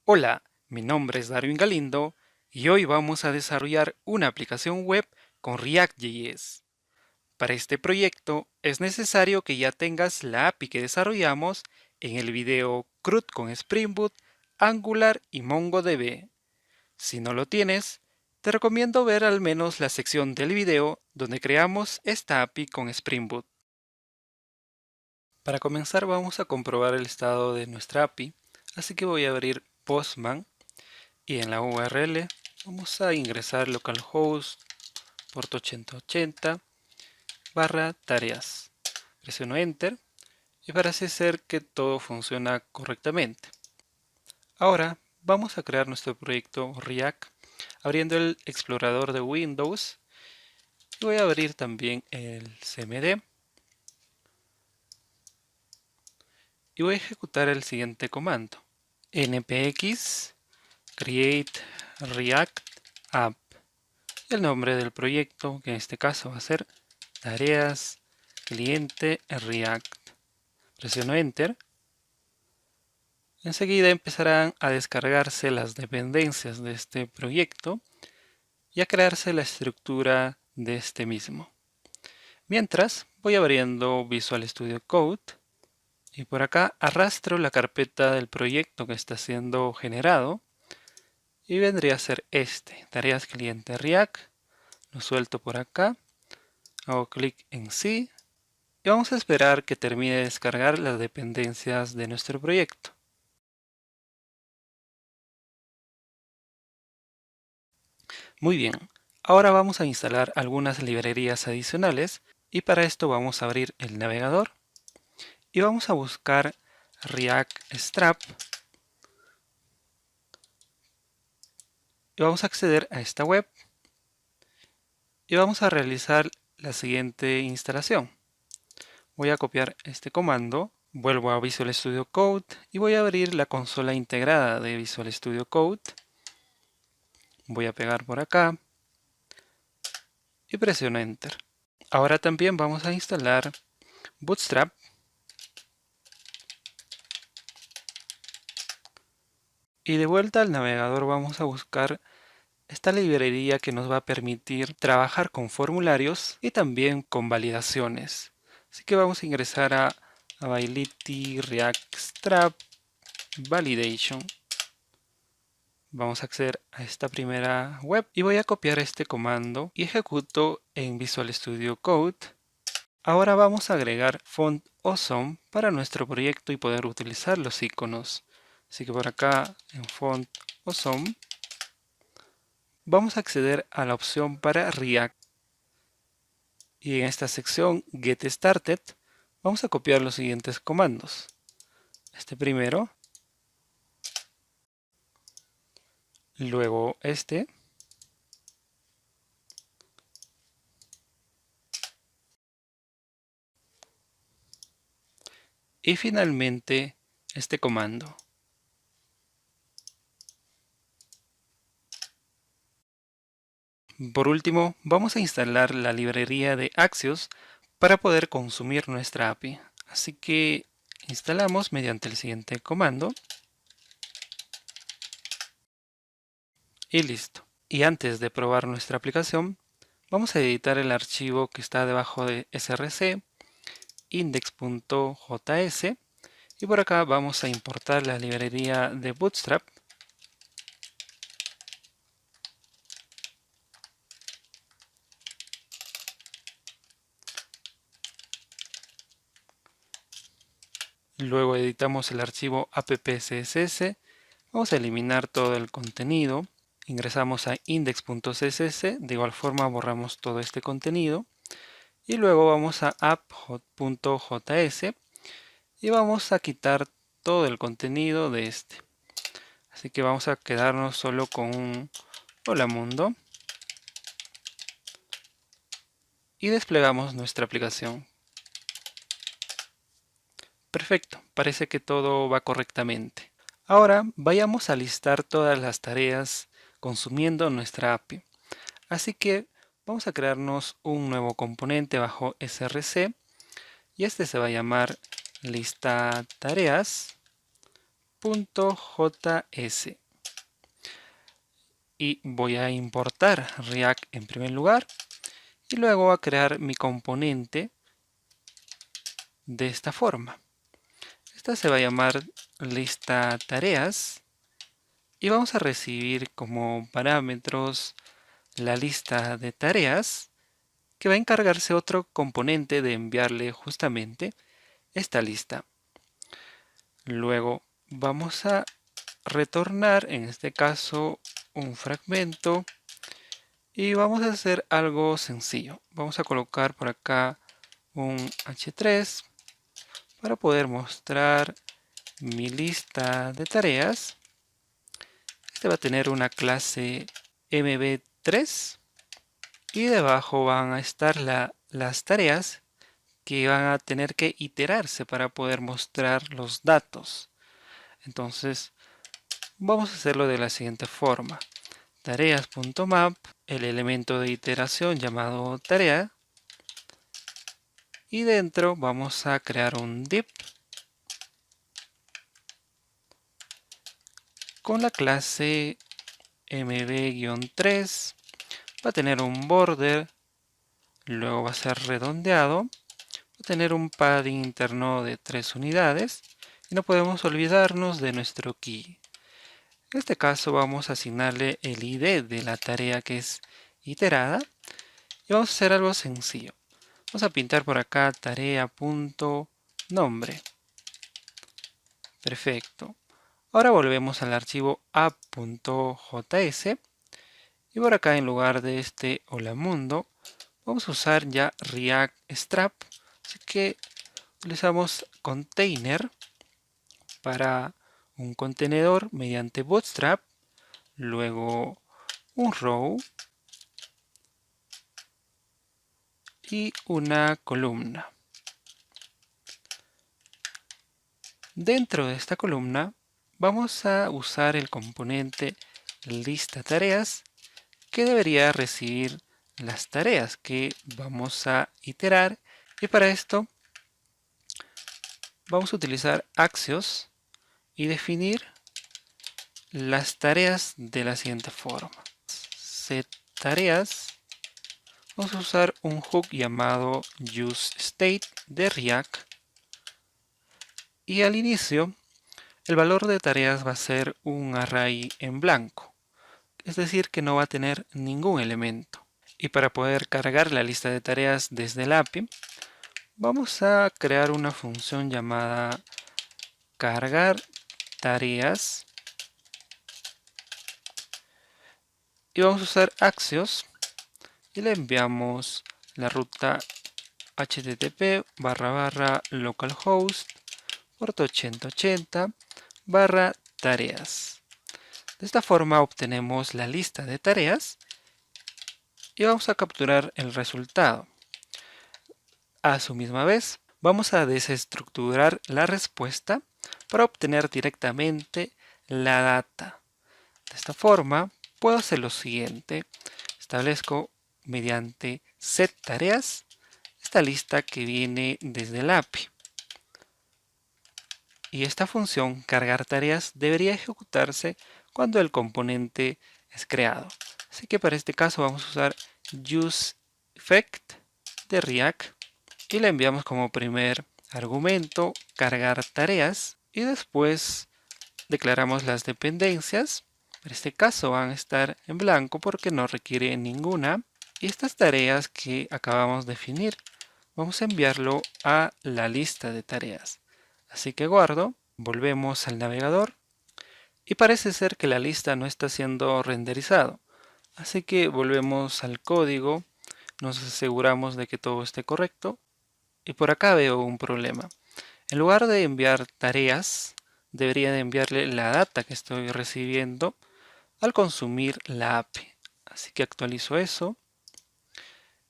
Hola, mi nombre es Darwin Galindo y hoy vamos a desarrollar una aplicación web con React.js. Para este proyecto es necesario que ya tengas la API que desarrollamos en el video CRUD con Spring Boot, Angular y MongoDB. Si no lo tienes, te recomiendo ver al menos la sección del video donde creamos esta API con Spring Boot. Para comenzar vamos a comprobar el estado de nuestra API, así que voy a abrir Postman. Y en la URL vamos a ingresar localhost puerto 8080 barra tareas. Presiono Enter y parece ser que todo funciona correctamente. Ahora vamos a crear nuestro proyecto React abriendo el explorador de Windows y voy a abrir también el CMD y voy a ejecutar el siguiente comando: npx create react app. El nombre del proyecto, que en este caso va a ser tareas cliente React. Presiono Enter. Enseguida empezarán a descargarse las dependencias de este proyecto y a crearse la estructura de este mismo. Mientras, voy abriendo Visual Studio Code y por acá arrastro la carpeta del proyecto que está siendo generado y vendría a ser tareas cliente React. Lo suelto por acá, hago clic en sí y vamos a esperar que termine de descargar las dependencias de nuestro proyecto. Muy bien, ahora vamos a instalar algunas librerías adicionales y para esto vamos a abrir el navegador y vamos a buscar React Strap y vamos a acceder a esta web y vamos a realizar la siguiente instalación. Voy a copiar este comando, vuelvo a Visual Studio Code y voy a abrir la consola integrada de Visual Studio Code. Voy a pegar por acá y presiono Enter. Ahora también vamos a instalar Bootstrap y de vuelta al navegador vamos a buscar esta librería que nos va a permitir trabajar con formularios y también con validaciones. Así que vamos a ingresar a Availability React Strap Validation. Vamos a acceder a esta primera web y voy a copiar este comando y ejecuto en Visual Studio Code. Ahora vamos a agregar Font Awesome para nuestro proyecto y poder utilizar los iconos. Así que por acá en Font Awesome vamos a acceder a la opción para React. Y en esta sección Get Started vamos a copiar los siguientes comandos. Este primero, luego este, y finalmente este comando. Por último, vamos a instalar la librería de Axios para poder consumir nuestra API. Así que instalamos mediante el siguiente comando y listo. Y antes de probar nuestra aplicación, vamos a editar el archivo que está debajo de src index.js y por acá vamos a importar la librería de Bootstrap. Luego editamos el archivo appcss. Vamos a eliminar todo el contenido. Ingresamos a index.css. De igual forma borramos todo este contenido. Y luego vamos a app.js y vamos a quitar todo el contenido de este. Así que vamos a quedarnos solo con un hola mundo. Y desplegamos nuestra aplicación. Perfecto, parece que todo va correctamente. Ahora vayamos a listar todas las tareas consumiendo nuestra API. Así que vamos a crearnos un nuevo componente bajo src y este se va a llamar lista tareas .js y voy a importar React en primer lugar y luego a crear mi componente de esta forma. Esta se va a llamar lista tareas y vamos a recibir como parámetros la lista de tareas, que va a encargarse otro componente de enviarle justamente esta lista. Luego vamos a retornar, en este caso, un fragmento y vamos a hacer algo sencillo. Vamos a colocar por acá un h3 para poder mostrar mi lista de tareas. Este va a tener una clase mb3 y debajo van a estar las tareas que van a tener que iterarse para poder mostrar los datos. Entonces vamos a hacerlo de la siguiente forma. Tareas.map, el elemento de iteración llamado tarea, y dentro vamos a crear un div con la clase mb-3. Va a tener un border, luego va a ser redondeado, va a tener un padding interno de 3 unidades y no podemos olvidarnos de nuestro key. En este caso vamos a asignarle el ID de la tarea que es iterada y vamos a hacer algo sencillo. Vamos a pintar por acá tarea.nombre. Perfecto. Ahora volvemos al archivo app.js y por acá en lugar de este hola mundo vamos a usar ya React Strap. Así que utilizamos container para un contenedor mediante Bootstrap, luego un row y una columna. Dentro de esta columna vamos a usar el componente lista tareas, que debería recibir las tareas que vamos a iterar, y para esto vamos a utilizar Axios y definir las tareas de la siguiente forma. setTareas. Vamos a usar un hook llamado useState de React y al inicio el valor de tareas va a ser un array en blanco, es decir que no va a tener ningún elemento. Y para poder cargar la lista de tareas desde el API vamos a crear una función llamada cargar tareas y vamos a usar Axios y le enviamos la ruta http://localhost puerto 8080 /tareas. De esta forma obtenemos la lista de tareas y vamos a capturar el resultado. A su misma vez, vamos a desestructurar la respuesta para obtener directamente la data. De esta forma, puedo hacer lo siguiente. Establezco mediante setTareas esta lista que viene desde el API. Y esta función cargar tareas debería ejecutarse cuando el componente es creado. Así que para este caso vamos a usar useEffect de React y le enviamos como primer argumento cargar tareas y después declaramos las dependencias. En este caso van a estar en blanco porque no requiere ninguna. Y estas tareas que acabamos de definir, vamos a enviarlo a la lista de tareas. Así que guardo, volvemos al navegador y parece ser que la lista no está siendo renderizado. Así que volvemos al código, nos aseguramos de que todo esté correcto y por acá veo un problema. En lugar de enviar tareas, debería de enviarle la data que estoy recibiendo al consumir la API. Así que actualizo eso.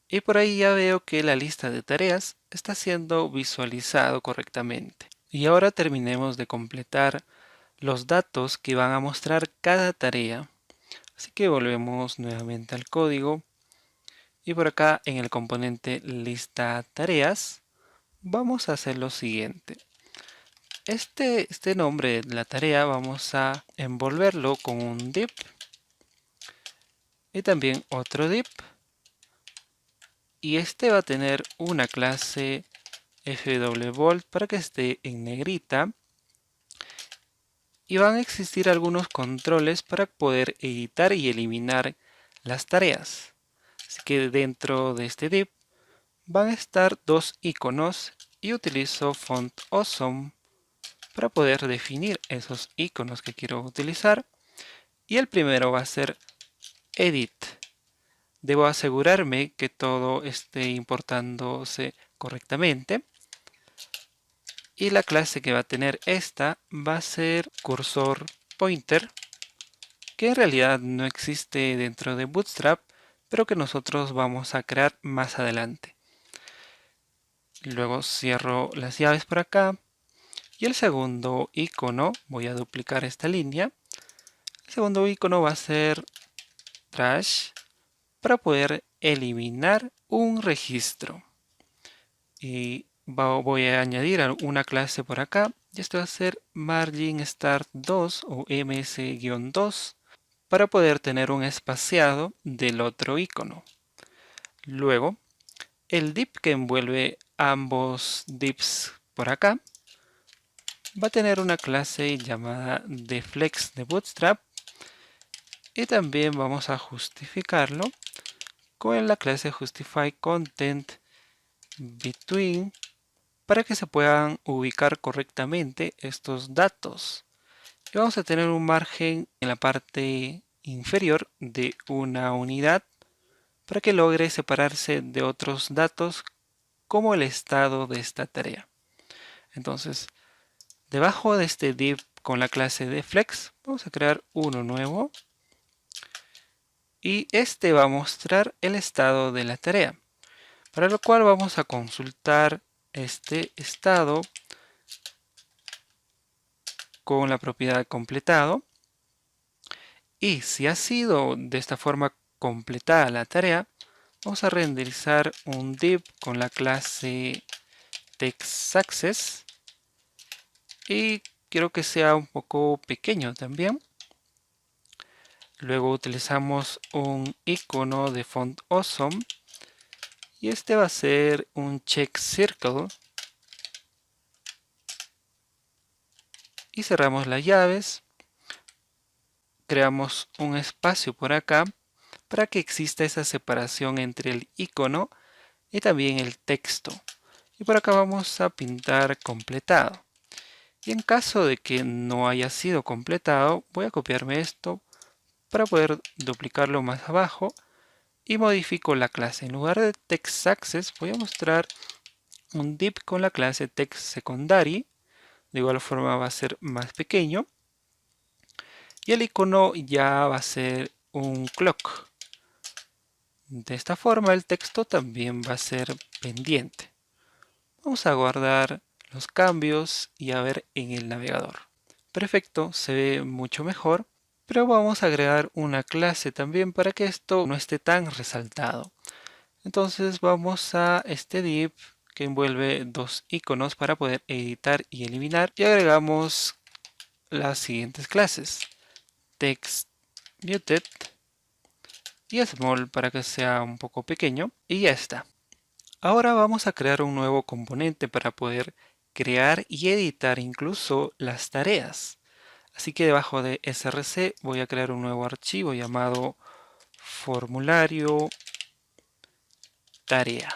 Y por ahí ya veo que la lista de tareas está siendo visualizado correctamente. Y ahora terminemos de completar los datos que van a mostrar cada tarea. Así que volvemos nuevamente al código. Y por acá en el componente lista tareas vamos a hacer lo siguiente. Este nombre de la tarea vamos a envolverlo con un div y también otro div. Y este va a tener una clase fwbold para que esté en negrita. Y van a existir algunos controles para poder editar y eliminar las tareas. Así que dentro de este div van a estar dos iconos y utilizo font awesome para poder definir esos iconos que quiero utilizar. Y el primero va a ser edit. Debo asegurarme que todo esté importándose correctamente. Y la clase que va a tener esta va a ser cursor pointer, que en realidad no existe dentro de Bootstrap, pero que nosotros vamos a crear más adelante. Luego cierro las llaves por acá. Y el segundo icono, voy a duplicar esta línea. El segundo icono va a ser trash para poder eliminar un registro. Y voy a añadir una clase por acá. Y esto va a ser margin start 2 o ms-2 para poder tener un espaciado del otro icono. Luego, el div que envuelve ambos divs por acá va a tener una clase llamada deflex de Bootstrap y también vamos a justificarlo con la clase justify content between para que se puedan ubicar correctamente estos datos. Y vamos a tener un margen en la parte inferior de una unidad para que logre separarse de otros datos como el estado de esta tarea. Entonces, debajo de este div con la clase de flex, vamos a crear uno nuevo. Y este va a mostrar el estado de la tarea. Para lo cual vamos a consultar este estado con la propiedad completado. Y si ha sido de esta forma completada la tarea, vamos a renderizar un div con la clase textAccess. Y quiero que sea un poco pequeño también. Luego utilizamos un icono de font awesome. Y este va a ser un check circle. Y cerramos las llaves. Creamos un espacio por acá para que exista esa separación entre el icono y también el texto. Y por acá vamos a pintar completado. Y en caso de que no haya sido completado, voy a copiarme esto para poder duplicarlo más abajo y modifico la clase. En lugar de textAccess voy a mostrar un div con la clase textSecondary. De igual forma va a ser más pequeño. Y el icono ya va a ser un clock. De esta forma el texto también va a ser pendiente. Vamos a guardar los cambios y a ver en el navegador. Perfecto, se ve mucho mejor. Pero vamos a agregar una clase también para que esto no esté tan resaltado. Entonces vamos a este div que envuelve dos iconos para poder editar y eliminar. Y agregamos las siguientes clases. Text muted y small para que sea un poco pequeño. Y ya está. Ahora vamos a crear un nuevo componente para poder crear y editar incluso las tareas. Así que debajo de src voy a crear un nuevo archivo llamado formulario tarea.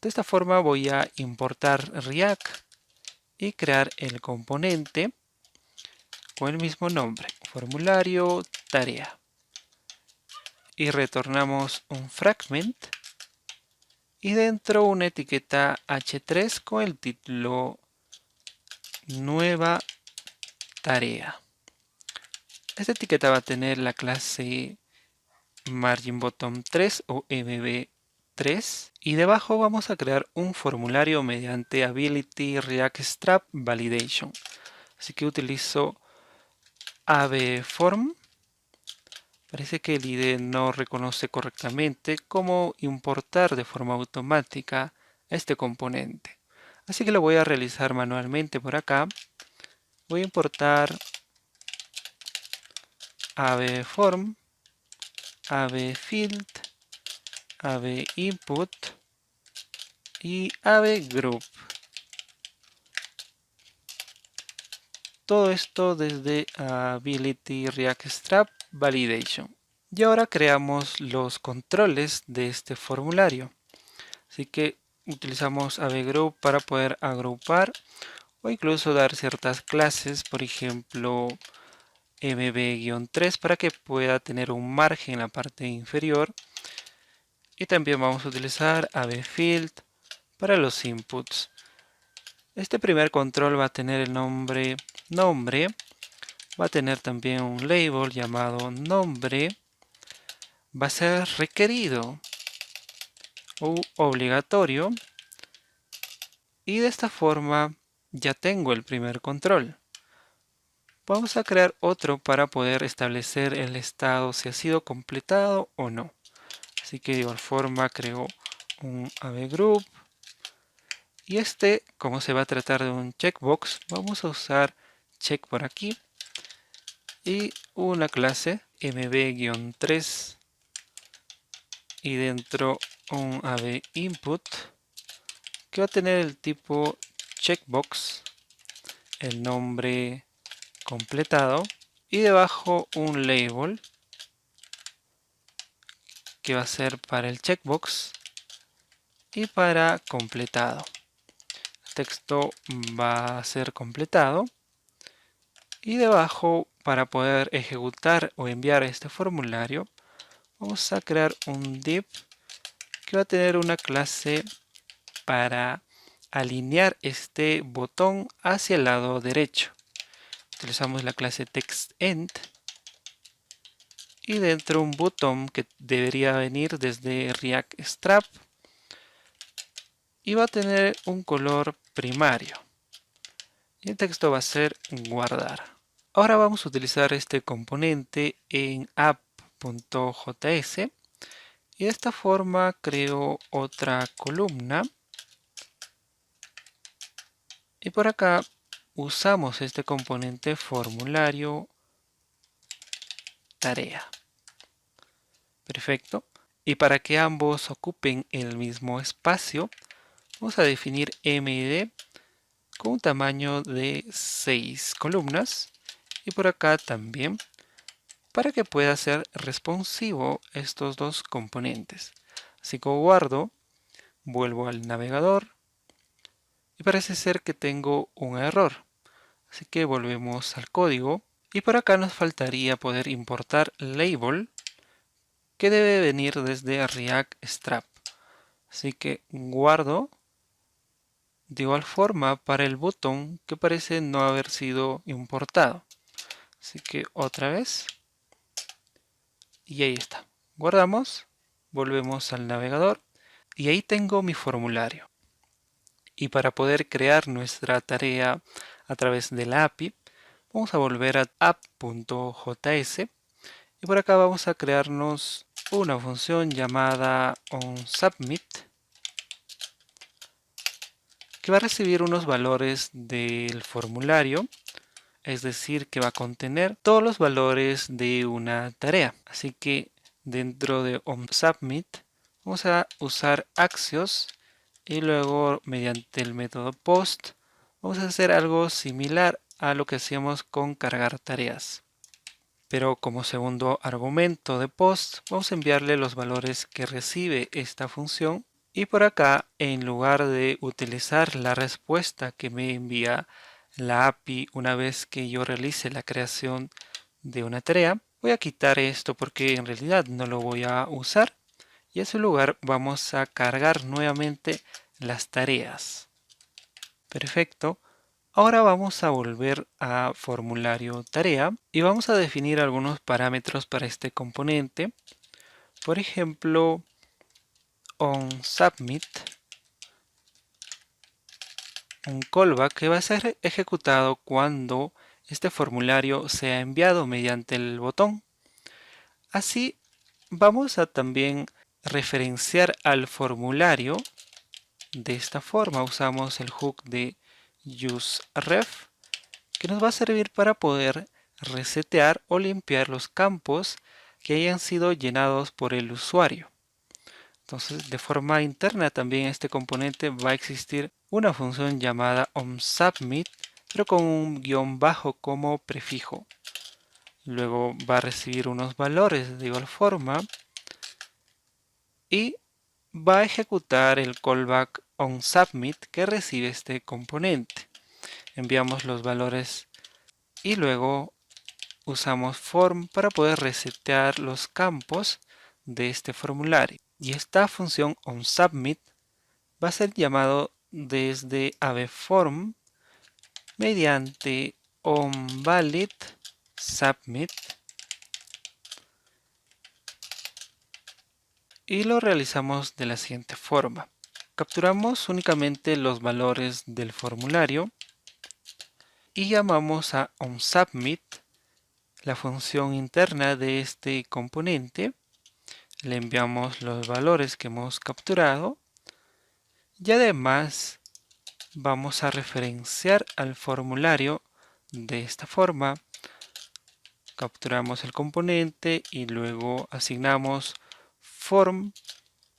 De esta forma voy a importar React y crear el componente con el mismo nombre, formulario tarea. Y retornamos un fragment y dentro una etiqueta h3 con el título nueva tarea. Esta etiqueta va a tener la clase marginBottom3 o mb3 y debajo vamos a crear un formulario mediante Ability React Strap Validation. Así que utilizo abform. Parece que el IDE no reconoce correctamente cómo importar de forma automática este componente. Así que lo voy a realizar manualmente por acá. Voy a importar ABForm, ABField, ABInput y ABGroup. Todo esto desde Ability React Strap Validation. Y ahora creamos los controles de este formulario. Así que utilizamos ABGroup para poder agrupar o incluso dar ciertas clases, por ejemplo mb-3 para que pueda tener un margen en la parte inferior. Y también vamos a utilizar abfield para los inputs. Este primer control va a tener el nombre va a tener también un label llamado nombre, va a ser requerido o obligatorio, y de esta forma ya tengo el primer control. Vamos a crear otro para poder establecer el estado si ha sido completado o no. Así que de igual forma creo un abgroup, y como se va a tratar de un checkbox, vamos a usar check por aquí y una clase mb-3 y dentro un abinput que va a tener el tipo checkbox, el nombre completado y debajo un label que va a ser para el checkbox y para completado. El texto va a ser completado y debajo, para poder ejecutar o enviar este formulario, vamos a crear un div que va a tener una clase para alinear este botón hacia el lado derecho. Utilizamos la clase textEnd y dentro un botón que debería venir desde React Strap y va a tener un color primario y el texto va a ser guardar. Ahora vamos a utilizar este componente en app.js y de esta forma creo otra columna y por acá usamos este componente formulario tarea. Perfecto. Y para que ambos ocupen el mismo espacio, vamos a definir mid con un tamaño de 6 columnas y por acá también, para que pueda ser responsivo estos dos componentes. Así que guardo, vuelvo al navegador y parece ser que tengo un error. Así que volvemos al código y por acá nos faltaría poder importar label, que debe venir desde React Strap. Así que guardo de igual forma para el botón que parece no haber sido importado. Así que otra vez. Y ahí está. Guardamos, volvemos al navegador y ahí tengo mi formulario. Y para poder crear nuestra tarea a través de la API, vamos a volver a app.js y por acá vamos a crearnos una función llamada onSubmit que va a recibir unos valores del formulario, es decir, que va a contener todos los valores de una tarea. Así que dentro de onSubmit vamos a usar Axios y luego mediante el método post vamos a hacer algo similar a lo que hacíamos con cargar tareas. Pero como segundo argumento de post vamos a enviarle los valores que recibe esta función. Y por acá, en lugar de utilizar la respuesta que me envía la API una vez que yo realice la creación de una tarea, voy a quitar esto porque en realidad no lo voy a usar. Y en su lugar vamos a cargar nuevamente las tareas. Perfecto. Ahora vamos a volver a formulario tarea y vamos a definir algunos parámetros para este componente. Por ejemplo, onSubmit, un callback que va a ser ejecutado cuando este formulario sea enviado mediante el botón. Así vamos a también referenciar al formulario de esta forma. Usamos el hook de useRef, que nos va a servir para poder resetear o limpiar los campos que hayan sido llenados por el usuario. Entonces, de forma interna también en este componente va a existir una función llamada onSubmit, pero con un guión bajo como prefijo. Luego va a recibir unos valores de igual forma y va a ejecutar el callback onSubmit que recibe este componente. Enviamos los valores y luego usamos form para poder resetear los campos de este formulario. Y esta función onSubmit va a ser llamado desde AveForm mediante onValidSubmit y lo realizamos de la siguiente forma. Capturamos únicamente los valores del formulario y llamamos a onSubmit, la función interna de este componente. Le enviamos los valores que hemos capturado y además vamos a referenciar al formulario de esta forma. Capturamos el componente y luego asignamos form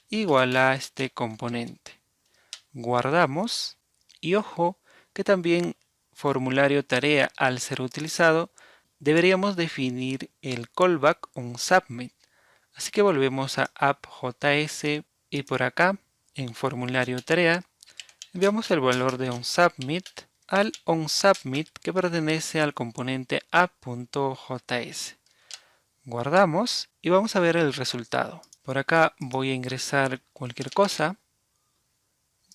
igual a este componente. Guardamos y ojo que también formulario tarea al ser utilizado deberíamos definir el callback onSubmit. Así que volvemos a app.js y por acá en formulario tarea enviamos el valor de onSubmit al onSubmit que pertenece al componente app.js. Guardamos y vamos a ver el resultado. Por acá voy a ingresar cualquier cosa,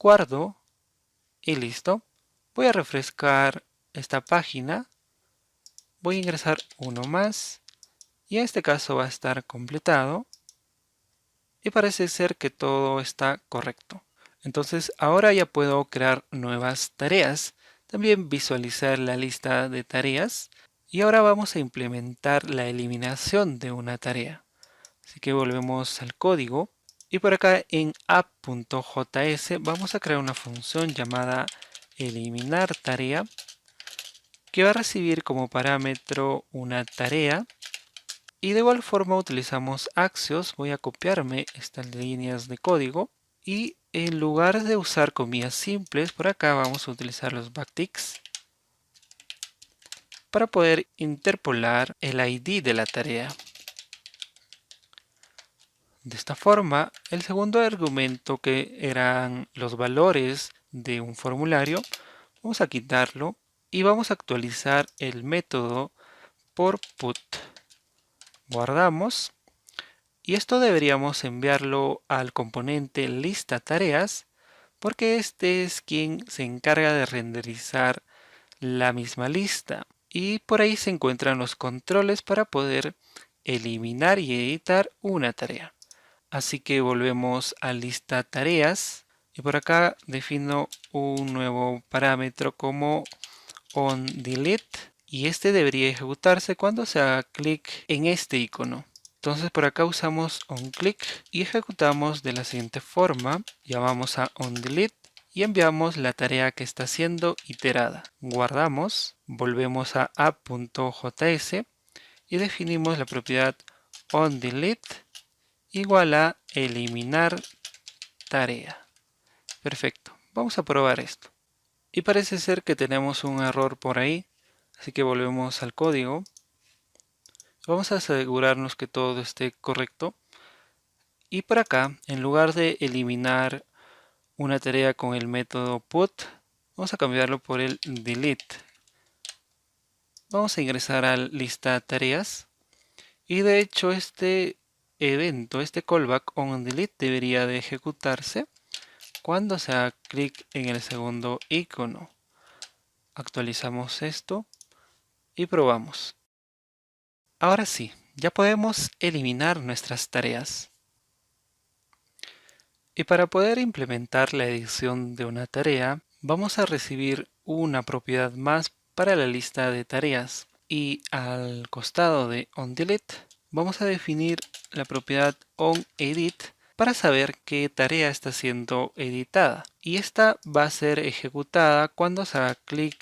guardo y listo. Voy a refrescar esta página, voy a ingresar uno más y en este caso va a estar completado y parece ser que todo está correcto. Entonces ahora ya puedo crear nuevas tareas, también visualizar la lista de tareas y ahora vamos a implementar la eliminación de una tarea. Así que volvemos al código y por acá en app.js vamos a crear una función llamada eliminar tarea que va a recibir como parámetro una tarea y de igual forma utilizamos Axios. Voy a copiarme estas líneas de código y en lugar de usar comillas simples por acá vamos a utilizar los backticks para poder interpolar el ID de la tarea. De esta forma, el segundo argumento que eran los valores de un formulario, vamos a quitarlo y vamos a actualizar el método por put. Guardamos y esto deberíamos enviarlo al componente lista tareas porque este es quien se encarga de renderizar la misma lista y por ahí se encuentran los controles para poder eliminar y editar una tarea. Así que volvemos a lista tareas y por acá defino un nuevo parámetro como onDelete y este debería ejecutarse cuando se haga clic en este icono. Entonces por acá usamos onClick y ejecutamos de la siguiente forma. Llamamos a onDelete y enviamos la tarea que está siendo iterada. Guardamos, volvemos a app.js y definimos la propiedad onDelete igual a eliminar tarea. Perfecto, vamos a probar esto. Y parece ser que tenemos un error por ahí, así que volvemos al código. Vamos a asegurarnos que todo esté correcto. Y por acá, en lugar de eliminar una tarea con el método put, vamos a cambiarlo por el delete. Vamos a ingresar a lista tareas. Y de hecho este evento, este callback onDelete debería de ejecutarse cuando se haga clic en el segundo icono. Actualizamos esto y probamos. Ahora sí, ya podemos eliminar nuestras tareas. Y para poder implementar la edición de una tarea, vamos a recibir una propiedad más para la lista de tareas. Y al costado de onDelete, vamos a definir la propiedad onEdit para saber qué tarea está siendo editada. Y esta va a ser ejecutada cuando se haga clic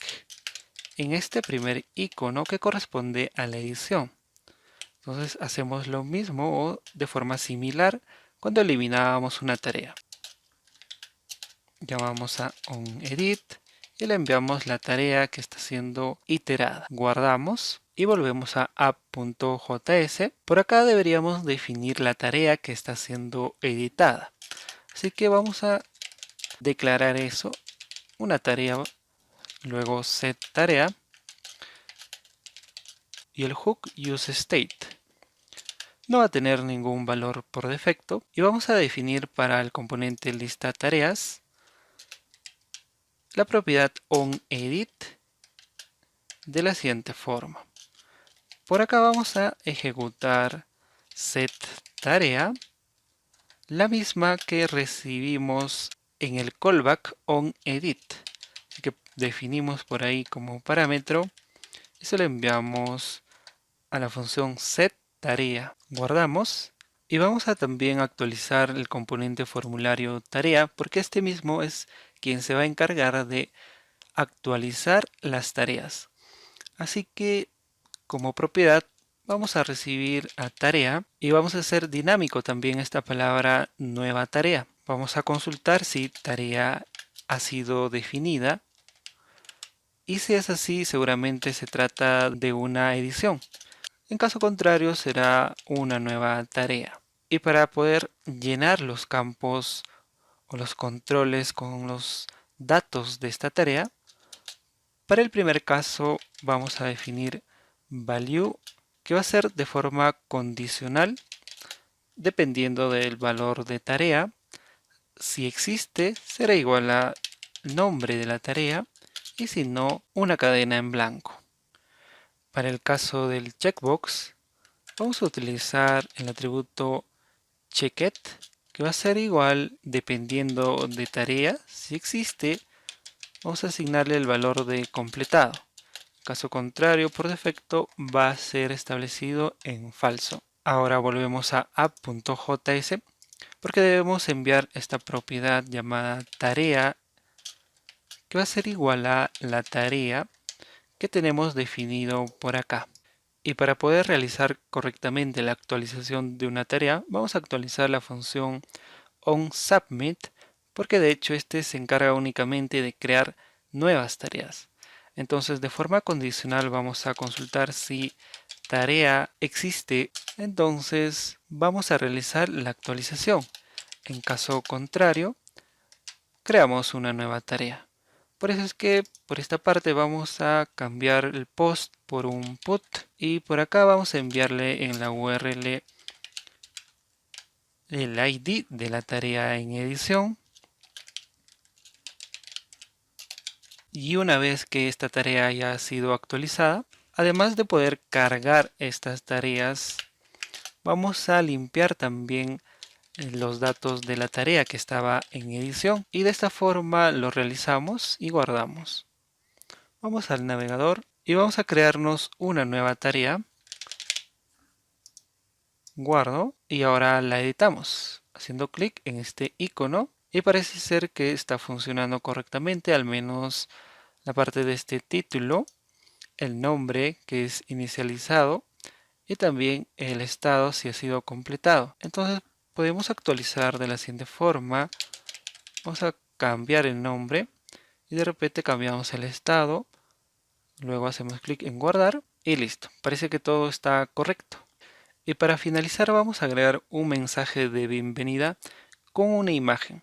en este primer icono que corresponde a la edición. Entonces hacemos lo mismo o de forma similar cuando eliminábamos una tarea. Llamamos a onEdit y le enviamos la tarea que está siendo iterada. Guardamos y volvemos a app.js. Por acá deberíamos definir la tarea que está siendo editada. Así que vamos a declarar eso, una tarea, luego setTarea y el hook useState. No va a tener ningún valor por defecto y vamos a definir para el componente lista tareas la propiedad onEdit de la siguiente forma. Por acá vamos a ejecutar setTarea, la misma que recibimos en el callback onEdit. Así que definimos por ahí como parámetro y se lo enviamos a la función setTarea. Guardamos y vamos a también actualizar el componente formulario tarea porque este mismo es quien se va a encargar de actualizar las tareas. Así que como propiedad vamos a recibir a tarea y vamos a hacer dinámico también esta palabra nueva tarea. Vamos a consultar si tarea ha sido definida y si es así seguramente se trata de una edición. En caso contrario será una nueva tarea. Y para poder llenar los campos o los controles con los datos de esta tarea, para el primer caso vamos a definir value que va a ser de forma condicional dependiendo del valor de tarea. Si existe será igual a nombre de la tarea y si no una cadena en blanco. Para el caso del checkbox vamos a utilizar el atributo checked que va a ser igual dependiendo de tarea. Si existe vamos a asignarle el valor de completado. Caso contrario, por defecto va a ser establecido en falso. Ahora volvemos a app.js porque debemos enviar esta propiedad llamada tarea que va a ser igual a la tarea que tenemos definido por acá. Y para poder realizar correctamente la actualización de una tarea, vamos a actualizar la función onSubmit porque de hecho este se encarga únicamente de crear nuevas tareas. Entonces de forma condicional vamos a consultar si tarea existe, entonces vamos a realizar la actualización. En caso contrario, creamos una nueva tarea. Por eso es que por esta parte vamos a cambiar el post por un put y por acá vamos a enviarle en la URL el ID de la tarea en edición. Y una vez que esta tarea ya ha sido actualizada, además de poder cargar estas tareas, vamos a limpiar también los datos de la tarea que estaba en edición y de esta forma lo realizamos y guardamos. Vamos al navegador y vamos a crearnos una nueva tarea. Guardo y ahora la editamos haciendo clic en este icono y parece ser que está funcionando correctamente, al menos la parte de este título, el nombre que es inicializado y también el estado si ha sido completado. Entonces podemos actualizar de la siguiente forma. Vamos a cambiar el nombre y de repente cambiamos el estado. Luego hacemos clic en guardar y listo. Parece que todo está correcto. Y para finalizar vamos a agregar un mensaje de bienvenida con una imagen.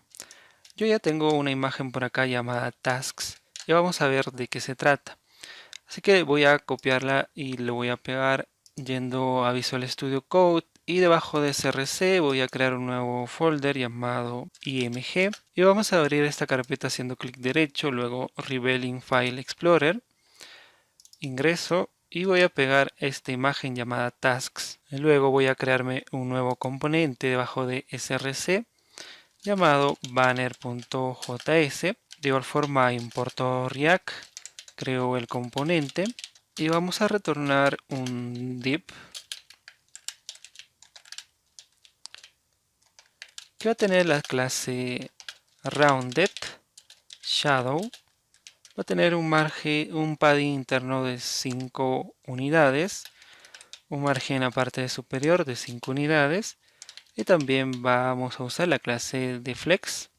Yo ya tengo una imagen por acá llamada tasks. Ya vamos a ver de qué se trata. Así que voy a copiarla y le voy a pegar yendo a Visual Studio Code y debajo de src voy a crear un nuevo folder llamado img y vamos a abrir esta carpeta haciendo clic derecho, luego Revealing File Explorer, ingreso y voy a pegar esta imagen llamada tasks. Y luego voy a crearme un nuevo componente debajo de src llamado banner.js. De igual forma importo React, creo el componente y vamos a retornar un div que va a tener la clase rounded shadow. Va a tener un margen, un padding interno de 5 unidades, un margen en la parte superior de 5 unidades, y también vamos a usar la clase de flex.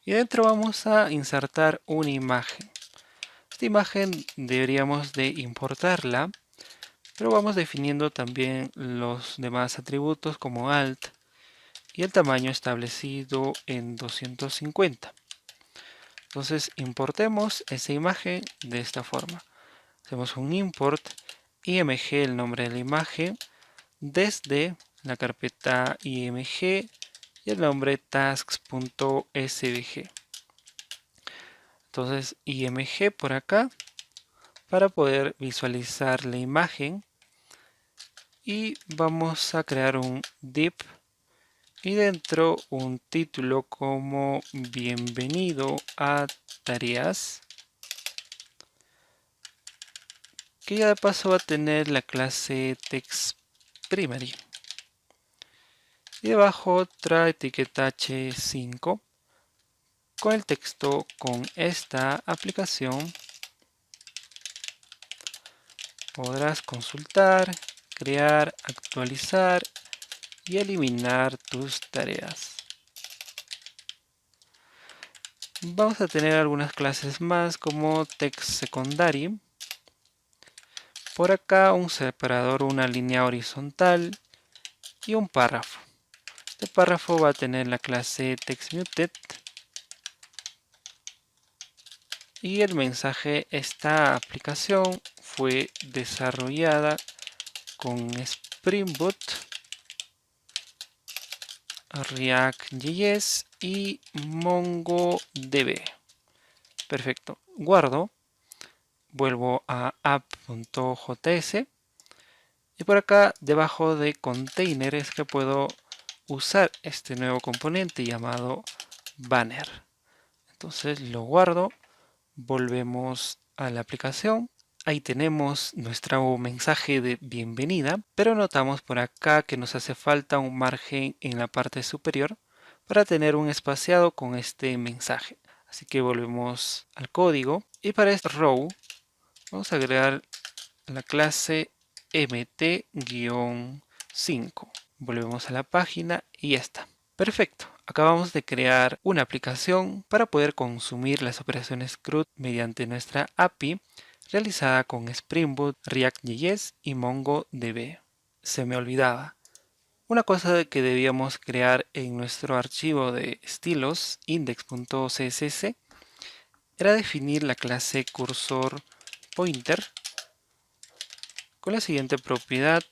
Y dentro vamos a insertar una imagen. Esta imagen deberíamos de importarla, pero vamos definiendo también los demás atributos como alt y el tamaño establecido en 250. Entonces importemos esa imagen de esta forma. Hacemos un import img, el nombre de la imagen, desde la carpeta img y el nombre tasks.svg. Entonces img por acá para poder visualizar la imagen, y vamos a crear un div y dentro un título como bienvenido a tareas, que ya de paso va a tener la clase textPrimary, y debajo otra etiqueta h5 con el texto: con esta aplicación podrás consultar, crear, actualizar y eliminar tus tareas. Vamos a tener algunas clases más como text secondary. Por acá un separador, una línea horizontal y un párrafo. Este párrafo va a tener la clase textMuted y el mensaje: esta aplicación fue desarrollada con Spring Boot, React.js y MongoDB. Perfecto. Guardo, vuelvo a app.js y por acá debajo de container es que puedo usar este nuevo componente llamado banner. Entonces lo guardo, volvemos a la aplicación. Ahí tenemos nuestro mensaje de bienvenida, pero notamos por acá que nos hace falta un margen en la parte superior para tener un espaciado con este mensaje. Así que volvemos al código y para este row vamos a agregar la clase mt-5. Volvemos a la página y ya está. Perfecto. Acabamos de crear una aplicación para poder consumir las operaciones CRUD mediante nuestra API realizada con Spring Boot, React.js y MongoDB. Se me olvidaba. Una cosa que debíamos crear en nuestro archivo de estilos index.css era definir la clase cursor pointer con la siguiente propiedad: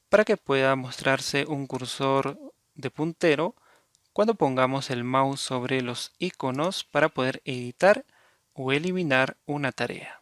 para que pueda mostrarse un cursor de puntero cuando pongamos el mouse sobre los iconos para poder editar o eliminar una tarea.